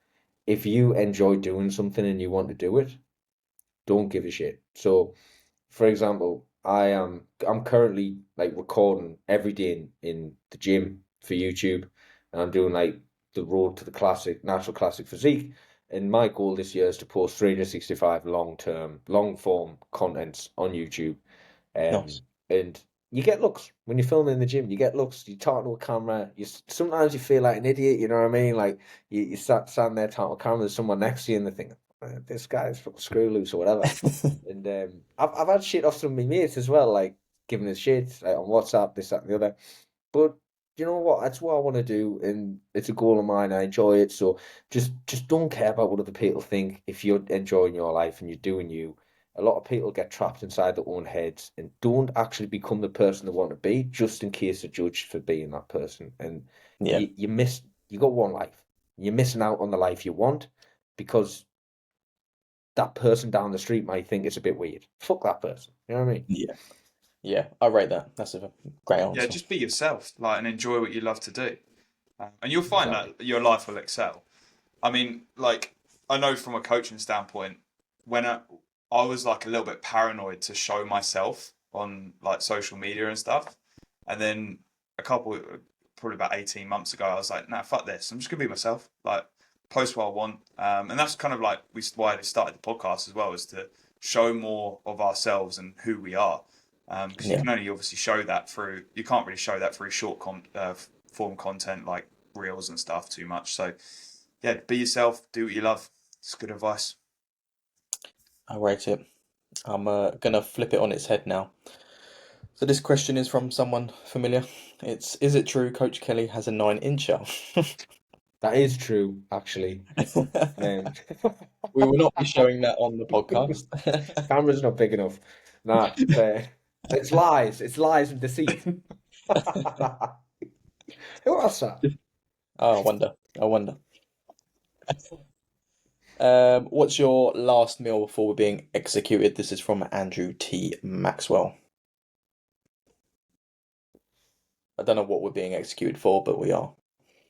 if you enjoy doing something and you want to do it, don't give a shit. So, for example, I'm currently like recording every day in the gym for YouTube, and I'm doing like the road to the classic natural classic physique. And my goal this year is to post 365 long form contents on YouTube. Nice. And you get looks when you're filming in the gym. You get looks. You talk to a camera. Sometimes you feel like an idiot. You know what I mean? Like you stand there talking to a camera. There's someone next to you, and they think, this guy's fucking screw loose or whatever. And I've had shit off some of my mates as well, like giving us shit like on WhatsApp, this, that, and the other. But you know what? That's what I want to do, and it's a goal of mine. I enjoy it, so just don't care about what other people think. If you're enjoying your life and you're doing you, a lot of people get trapped inside their own heads and don't actually become the person they want to be, just in case they're judged for being that person. And Yeah. you got one life. You're missing out on the life you want, because that person down the street might think it's a bit weird. Fuck that person. You know what I mean? Yeah. Yeah. I rate that. That's a great Yeah, answer. just be yourself, like, and enjoy what you love to do, and you'll find Exactly. that your life will excel. I mean, like, I know from a coaching standpoint, when I was like a little bit paranoid to show myself on like social media and stuff, and then probably about 18 months ago, I was like, nah, fuck this. I'm just gonna be myself. Like, post what I want, and that's kind of like why we started the podcast as well, is to show more of ourselves and who we are. Because you Yeah. can only obviously show that through. You can't really show that through form content like reels and stuff too much. So yeah, be yourself, do what you love. It's good advice. I rate it. I'm gonna flip it on its head now. So this question is from someone familiar. Is it true Coach Kelly has a 9-incher? That is true, actually. Um, We will not be showing that on the podcast. camera's not big enough. Nah, it's lies. It's lies and deceit. Who else that? Oh, I wonder. I wonder. What's your last meal before we're being executed? This is from Andrew T. Maxwell. I don't know what we're being executed for, but we are.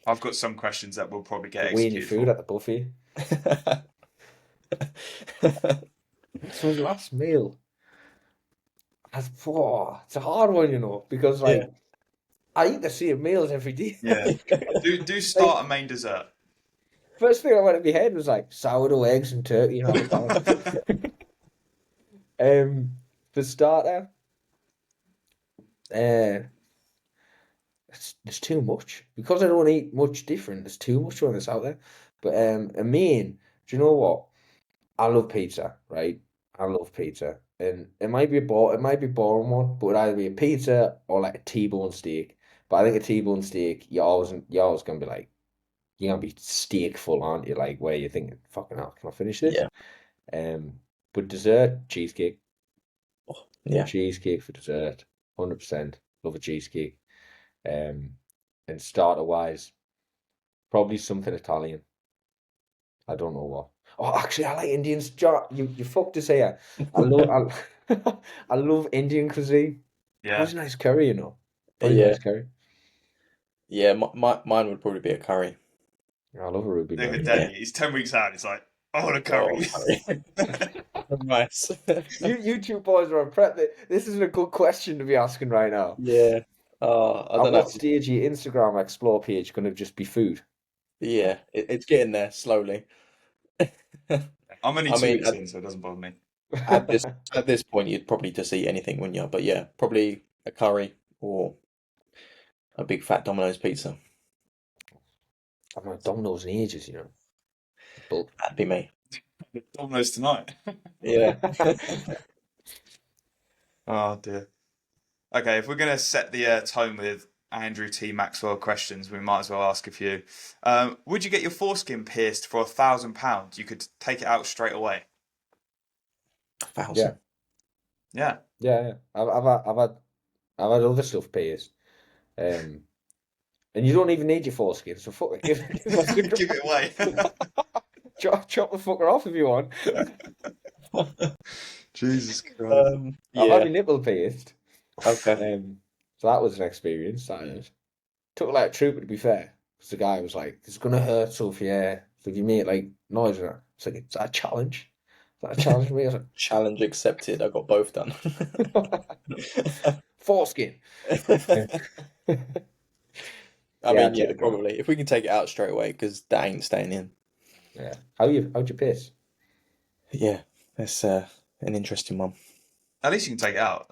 I've got some questions that we'll probably get Weighing your executed food for. at the buffet. So his last meal. It's a hard one, you know, because Yeah. like I eat the same meals every day. Yeah. Do Like, start a main dessert. first thing I went in my head was like sourdough eggs and turkey and avocado. The starter, uh, there's too much because I don't eat much different. There's too much on this out there. But a main, do you know what? I love pizza, right? I love pizza, and it might be a boring one, but it'd either be a pizza or like a T-bone steak. But I think a T-bone steak, you're always gonna be like, you're gonna be steak full, aren't you? Like where you think, fucking hell, can I finish this? Yeah. Um, but dessert, cheesecake, Yeah. cheesecake for dessert, 100%. Love a cheesecake. Um, and starter wise, probably something Italian. I don't know what. Oh, actually, I like Indians. You fucked us here. I love Indian cuisine. Yeah. Always a nice curry, you know. Always a Yeah. nice curry. Yeah. Mine would probably be a curry. I love a ruby Look at berry. Yeah. Denny. He's 10 weeks out. He's like, I want a Oh, curry. curry. Nice. You two boys are on prep. This isn't a good question to be asking right now. Yeah. I At don't know. what stage are your Instagram explore page going to just be food? Yeah, it's getting there slowly. I'm only I two mean, weeks in, so it doesn't bother me. at this point, you'd probably just eat anything, wouldn't you? But yeah, probably a curry or a big fat Domino's pizza. I've not Domino's in ages, you know. But That'd be me. Domino's tonight. Yeah. Oh, dear. Okay, if we're going to set the tone with Andrew T. Maxwell questions, we might as well ask a few. Would you get your foreskin pierced for £1,000? You could take it out straight away. yeah, 1,000. Yeah. yeah. I've had other stuff pierced. Um, and you don't even need your foreskin, so fuck it, give us a Give it away. chop the fucker off if you want. Jesus Christ. I've had Yeah. my nipple pierced. Okay. So that was an experience. That is. Took like a trooper to be fair, because the guy was like, "It's gonna hurt, so if you make like noise and that." It's like, "Is that a challenge? Is that a challenge for me?" I was Challenge accepted. I got both done. like, "Foreskin." I Yeah, mean, I'd take yeah, the gun. probably. If we can take it out straight away, because that ain't staying in. Yeah. How'd you piss? Yeah, that's an interesting one. At least you can take it out.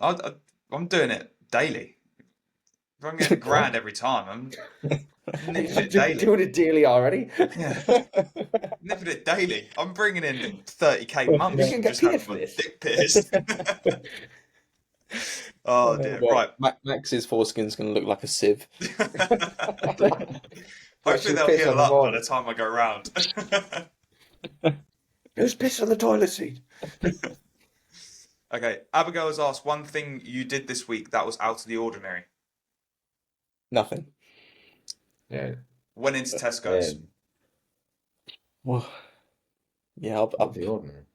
I'm doing it daily. If I'm getting grand every time, I'm nipping it daily. Doing it daily already. Yeah, nipping it daily. I'm bringing in 30k months. You can get just paid having for my this. dick pierced. Oh dear. Well, Right. Max's foreskin's going to look like a sieve. Hopefully Should they'll piss heal on the up by morning. the time I go round. Who's pissed on the toilet seat? Okay, Abigail has asked one thing you did this week that was out of the ordinary. Nothing. Yeah. Went into Tesco's. Well, yeah, Out of the ordinary.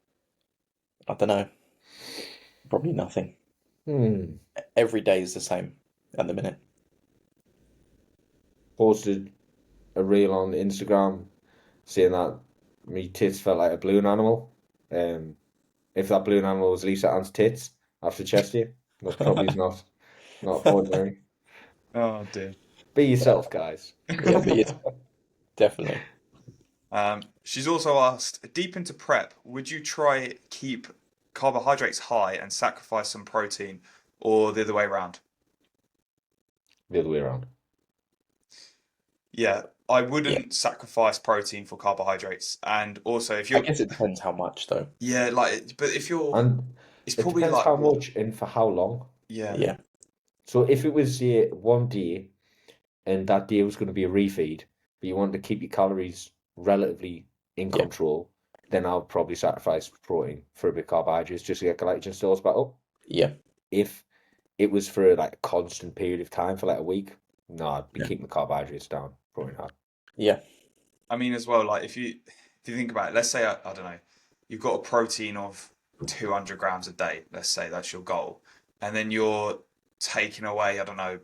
I don't know. Probably nothing. Every day is the same at the minute. Posted a reel on Instagram saying that me tits felt like a balloon animal. If that balloon animal was Lisa Ann's tits after chest here, that probably is not ordinary. Oh dear. Be yourself, guys. Yeah, but yeah, definitely. She's also asked, deep into prep, would you try keep carbohydrates high and sacrifice some protein, or the other way around? The other way around. Yeah, I wouldn't sacrifice protein for carbohydrates, and also if I you're, guess it depends how much, though. yeah, like, but if you're, And it's it probably depends like how what? much and for how long. Yeah, Yeah, So if it was say one day and that day was going to be a refeed, but you want to keep your calories relatively in yeah, control, then I'll probably sacrifice protein for a bit of carbohydrates just to get glycogen stores back up. yeah, If it was for like a constant period of time for like a week, no, I'd be Yeah. keeping the carbohydrates down, protein high. yeah, I mean as well, like if you think about it, let's say I don't know, you've got a protein of 200 grams a day. Let's say that's your goal, and then you're taking away, I don't know,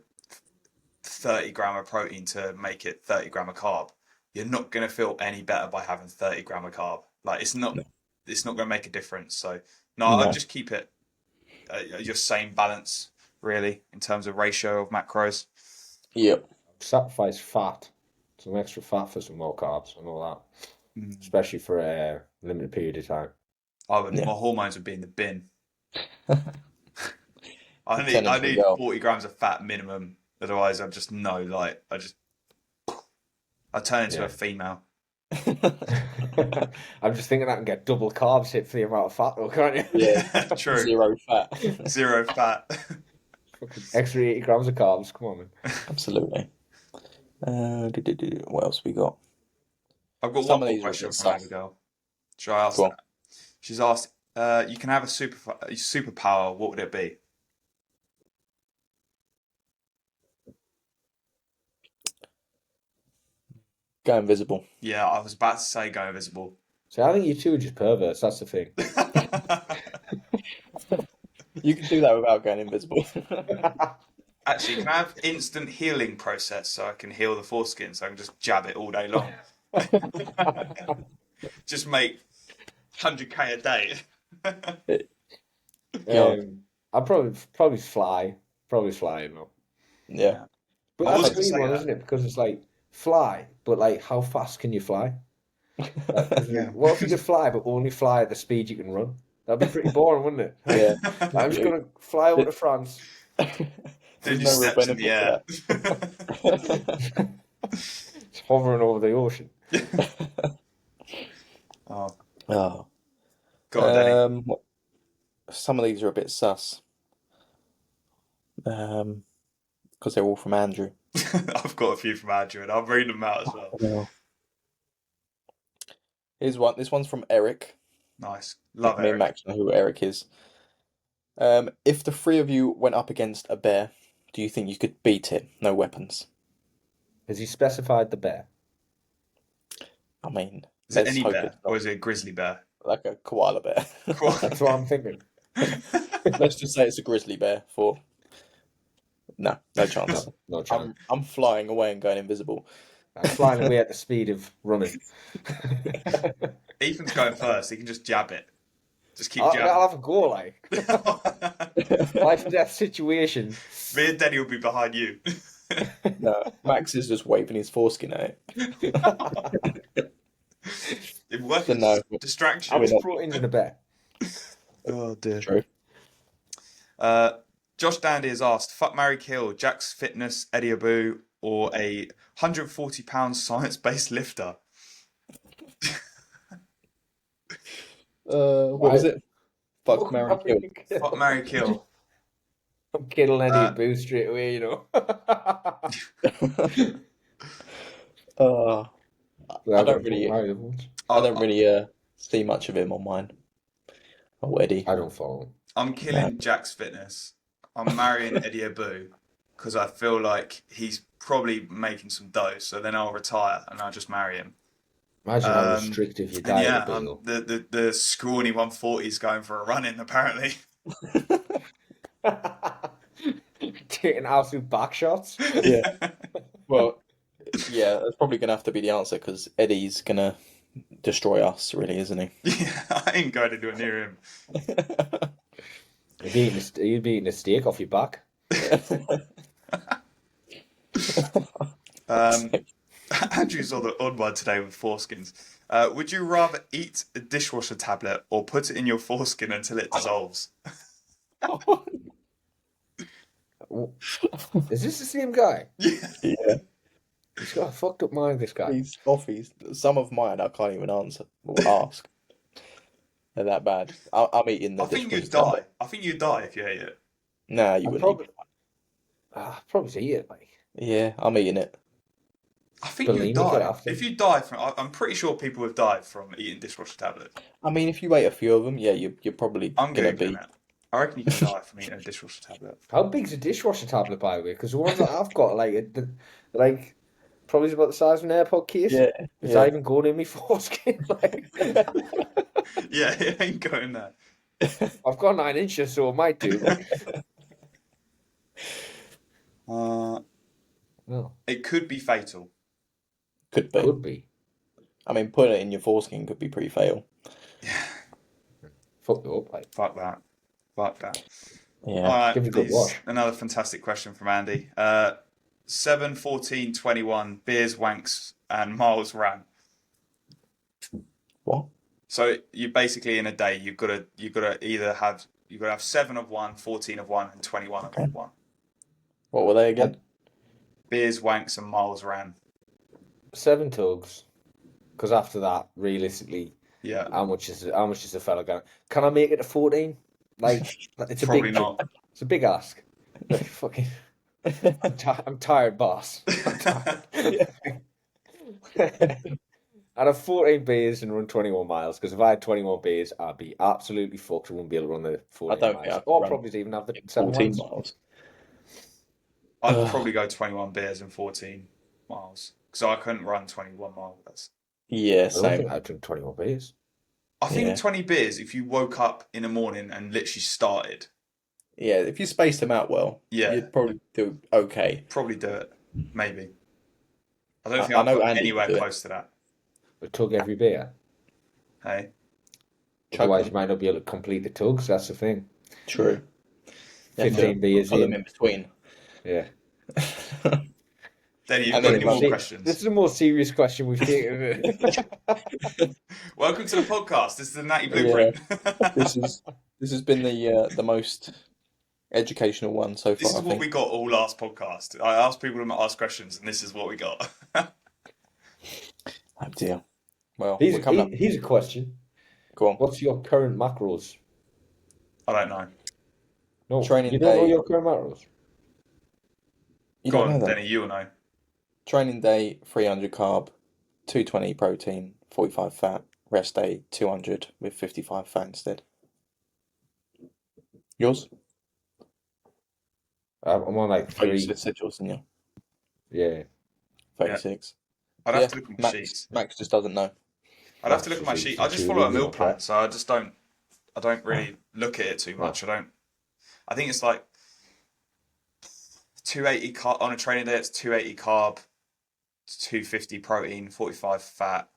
30 gram of protein to make it 30 gram of carb. You're not going to feel any better by having 30 gram of carb. Like no, it's not going to make a difference. So no, I'd no, just keep it your same balance, really, in terms of ratio of macros. Yep. Sacrifice fat, some extra fat for some more carbs and all that, especially for a limited period of time. My hormones would be in the bin. I Tenants need will go. 40 grams of fat minimum. Otherwise, I just know, like, I turn into a female. I'm just thinking I can get double carbs hit for the amount of fat, though, can't you? Yeah, True. Zero fat. Zero fat. Extra 80 grams of carbs. Come on, man. Absolutely. What else we got? I've got Some one of more these are a question bit from sus. Abigail. Should I ask Go on. that? She's asked, you can have a superpower, what would it be? Go invisible. Yeah, I was about to say go invisible. So I think you two are just perverts. That's the thing. You can do that without going invisible. Actually, can I have instant healing process so I can heal the foreskin so I can just jab it all day long? Just make 100k a day. I'd probably fly. Probably fly, you know. Yeah. But I was that's a gonna weird say one, that. isn't it? Because it's like fly, but like how fast can you fly? Like, 'cause Yeah. what if you could fly, but only fly at the speed you can run? That'd be pretty boring, wouldn't it? Yeah. I'm just gonna fly over to France. Then There's you no real steps in the air. benefit for that. It's hovering over the ocean. Oh, Oh. go on, Denny. Some of these are a bit sus. Because they're all from Andrew. I've got a few from Andrew and I'll read them out as well. Yeah. Here's one. This one's from Eric. Nice. Love Me and Eric. Max know who Eric is. If the three of you went up against a bear, do you think you could beat it? No weapons. Has he specified the bear? I mean, Is it let's any hope bear it's or not is it a grizzly bear? like a koala bear. That's what I'm thinking. Let's just say it's a grizzly bear for. No chance. No chance. I'm flying away and going invisible. I'm flying away at the speed of running. Ethan's going first. He can just jab it. Just keep I'll jabbing. have a go, like. Life and death situation. Me and Denny will be behind you. No, Max is just waving his foreskin at it. It works. No. Distraction. How much protein in a bear? Oh dear. True. Josh Dandy has asked, fuck, marry, kill, Jack's Fitness, Eddie Abu, or a 140-pound science-based lifter? What was it? Fuck, marry, kill. Fuck, marry, kill. I'm killing Eddie Boo straight away, you know. I don't really see much of him on mine. Oh, Eddie. I don't follow him. I'm killing Jack's Fitness. I'm marrying Eddie Abu because I feel like he's probably making some dough. So then I'll retire and I'll just marry him. Imagine how restrictive your diet would be. The scrawny 140's going for a run-in apparently. Taking absolute back shots. Yeah. Well, yeah, that's probably going to have to be the answer because Eddie's going to destroy us, really, isn't he? Yeah, I ain't going to do it near him. You'd be eating a steak off your back. Andrew's on the odd one today with foreskins. Would you rather eat a dishwasher tablet or put it in your foreskin until it dissolves? Is this the same guy? Yeah. He's got a fucked up mind, this guy. These coffees, some of mine I can't even answer or ask. They're that bad. I'm eating the I think dishwasher you'd die. tablet. I think you'd die if you ate it. Nah, you wouldn't. Probably say it, like. Yeah, I'm eating it. I think you'd die. After. If you die from, I'm pretty sure people have died from eating dishwasher tablets. I mean, if you ate a few of them, yeah, you're probably I'm gonna Googling be. it. I reckon you can die from eating a dishwasher tablet. How big's a dishwasher tablet, by the way? Because the ones that I've got, like probably about the size of an AirPod case. Yeah. Is that even going in my foreskin? Like, Yeah, it ain't going there. I've got 9 inches, so it might do. No. It could be fatal. Could be. Could be. I mean, putting it in your foreskin could be pretty fatal. Yeah. Fuck you up, like. Fuck that. Yeah. All right, Give it a good wash. another fantastic question from Andy. 7, 14, 21 beers, wanks, and miles ran. What? So you basically in a day you've got to either have 7 of one, 14 of one, and 21 Okay. of one. What were they again? Beers, wanks, and miles ran. 7 tugs. Because after that, realistically, Yeah, how much is a fella going? Can I make it to 14? Like it's a probably big, not. it's a big ask. Like, fucking, I'm tired, boss. I'm tired. I'd have 14 beers and run 21 miles. Because if I had 21 beers, I'd be absolutely fucked. I wouldn't be able to run the I 14 don't think I miles. could Or run probably even have the 7 14 miles. miles. I'd probably go 21 beers and 14 miles because I couldn't run 21 miles. Yeah, I don't same. think I'd drink 21 beers. I think Yeah. 20 beers if you woke up in the morning and literally started. Yeah, if you spaced them out well, Yeah. you'd probably do okay. Probably do it. Maybe. I don't think I I've know got Andy anywhere could do it. close to that. A tug every beer. Hey. Chug Otherwise, them. you might not be able to complete the tugs. That's the thing. True. You have to 15 beers put them in. in between. Yeah. Denny, you've And got then any more run. questions? This is a more serious question we've taken. Welcome to the podcast. This is the Natty Blueprint. This has been the most educational one so far. This is I what think. we got all last podcast. I asked people to ask questions, and this is what we got. Oh dear. Well, we're coming up. Here's a question. Go on. What's your current macros? I don't know. No, Training you don't know day. your current macros? You Go don't know on, that. Denny, you'll know. Training day, 300 carb, 220 protein, 45 fat. Rest day, 200 with 55 fat instead. Yours? I'm on like Oh, you 3. said yours, didn't you? Yeah. 36. I'd Yeah, have to look at my sheets. Max just doesn't know. I'd have to look at my sheet. I just follow a meal plan, so I don't really look at it too much. I think it's like 280 carb on a training day. It's 280 carb, 250 protein, 45 fat.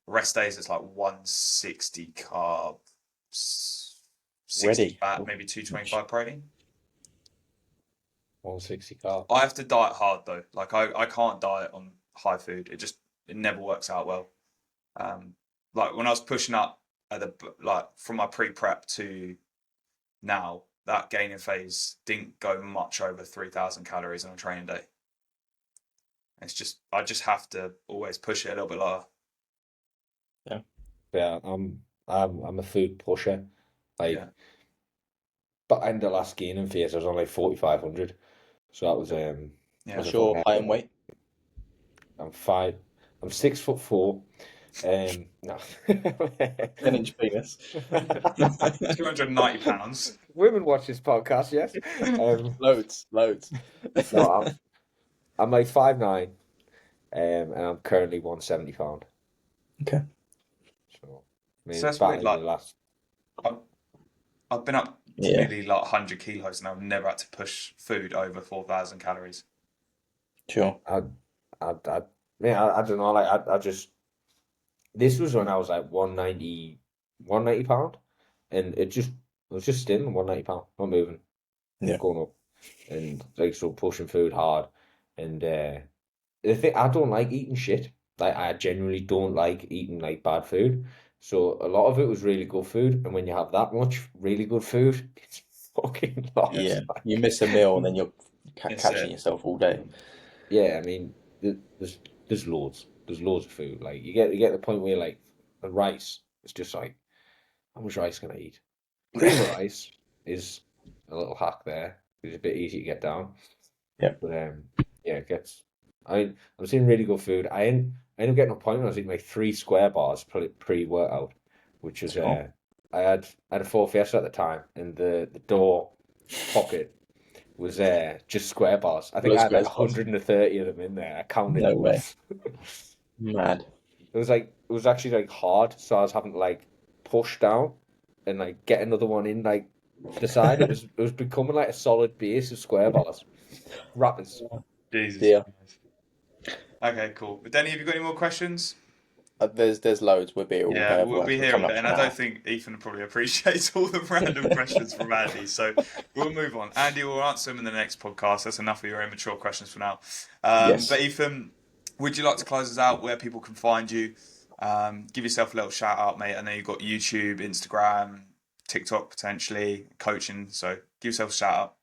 Rest days it's like 160 carb, 60 Ready. fat, maybe 225 protein. 160 carb. I have to diet hard though. Like I can't diet on high food. It never works out well. Like when I was pushing up at from my pre-prep to now, that gaining phase didn't go much over 3,000 calories on a training day. I just have to always push it a little bit lower. Yeah, I'm a food pusher. Like, Yeah. but end of last gaining phase, I was on like 4,500. So that was Yeah. What's your height and weight? I'm 6'4". No. 10-inch penis. 290 pounds. Women watch this podcast, yes. Loads. No, I'm like 5'9", and I'm currently 170 pound. Okay. So, I mean, So that's battling weird, the last. I've been up to nearly like 100 kilos and I've never had to push food over 4,000 calories. Sure. I don't know. Like I just. This was when I was like 190 pound, and I was just staying 190 pound, not moving, Yeah. going up, and like so pushing food hard, and the thing I don't like eating shit. Like I genuinely don't like eating like bad food. So a lot of it was really good food, and when you have that much really good food, it's fucking lost. Yeah. Like, You miss a meal and then you're It's catching it. yourself all day. yeah, I mean, there's loads. There's loads of food. Like you get to the point where like the rice, it's just like, how much rice can I eat? Cream of rice is a little hack there. It's a bit easy to get down. Yeah. But yeah, it gets. I'm seeing really good food. I ended up getting a point when I was eating like 3 square bars pre-workout, which was Cool. I had a Ford Fiesta at the time, and the door pocket was just square bars. I think Those I had like square bars. 130 of them in there. I counted No them. way. Mad. It was actually like hard, so I was having to like push down and like get another one in like the side. It was becoming like a solid base of square bars. Rappers. Jesus. Yeah. Okay, cool. But Denny, have you got any more questions? There's loads. We'll be here all Yeah, day. we'll Otherwise, be we're here all coming day, up and to I an don't hour. think Ethan probably appreciates all the random questions from Andy. So we'll move on. Andy will answer them in the next podcast. That's enough of your immature questions for now. But Yes. Ethan, would you like to close us out where people can find you? Give yourself a little shout out, mate. I know you've got YouTube, Instagram, TikTok potentially, coaching. So give yourself a shout out.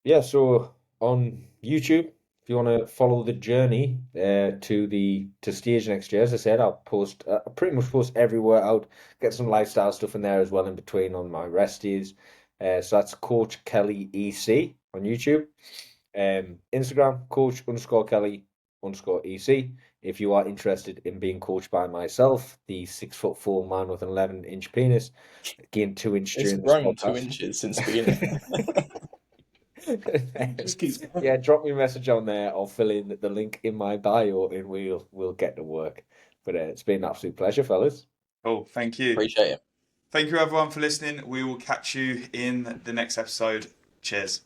Yeah, so on YouTube, if you want to follow the journey to stage next year, as I said, I'll post I pretty much post everywhere out. Get some lifestyle stuff in there as well in between on my rest days. So that's Coach Kelly EC on YouTube. Instagram, Coach_Kelly_EC. If you are interested in being coached by myself, the 6'4" man with an 11-inch penis, gained 2 inch It's during this grown two podcast. inches since the beginning. Just keeps going. Yeah, drop me a message on there or fill in the link in my bio and we'll get to work. But it's been an absolute pleasure, fellas. Cool. Thank you. Appreciate it. Thank you everyone for listening. We will catch you in the next episode. Cheers.